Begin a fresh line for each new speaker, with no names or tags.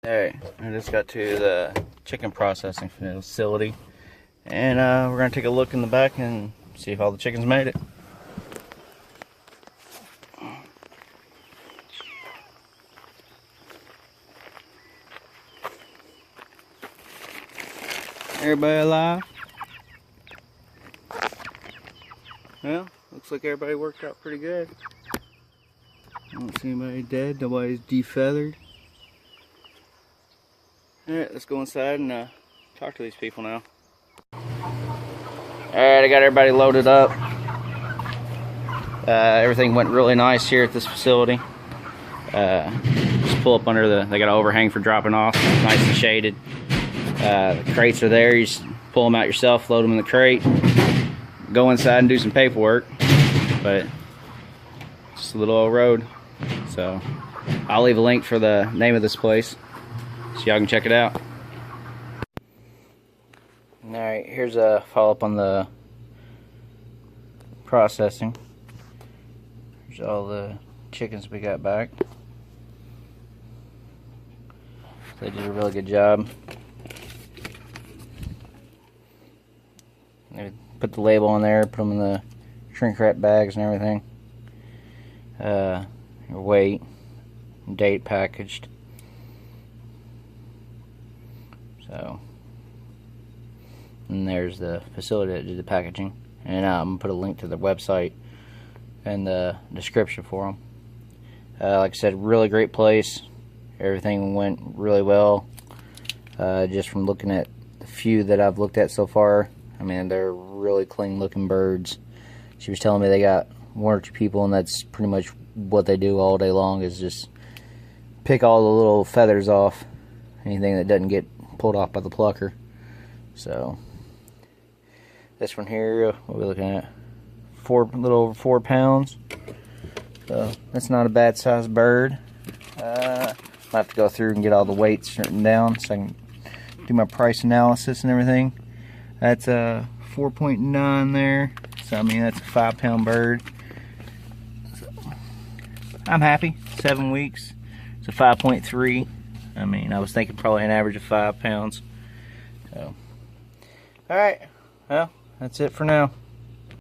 Alright, I just got to the chicken processing facility, and we're going to take a look in the back and see if all the chickens made it. Everybody alive? Well, looks like everybody worked out pretty good. I don't see anybody dead, nobody's defeathered. Alright, let's go inside and talk to these people now. Alright, I got everybody loaded up. Everything went really nice here at this facility. Just pull up under they got an overhang for dropping off, nice and shaded. The crates are there, you just pull them out yourself, load them in the crate, go inside and do some paperwork. But just a little old road. So I'll leave a link for the name of this place so y'all can check it out. Alright, here's a follow-up on the processing. Here's all the chickens we got back. They did a really good job. They put the label on there, put them in the shrink wrap bags and everything. Your weight, date packaged. So, and there's the facility that did the packaging. And I'm going to put a link to their website in the description for them. Like I said, really great place. Everything went really well. Just from looking at the few that I've looked at so far, I mean, they're really clean looking birds. She was telling me they got one or two people, and that's pretty much what they do all day long, is just pick all the little feathers off, anything that doesn't get pulled off by the plucker. So this one here, what are we looking at? A little over 4 pounds. So that's not a bad sized bird. I have to go through and get all the weights written down so I can do my price analysis and everything. That's a 4.9 there. So I mean, that's a 5 pound bird. So I'm happy. 7 weeks. It's a 5.3. I mean, I was thinking probably an average of 5 pounds. So, alright. Well, that's it for now.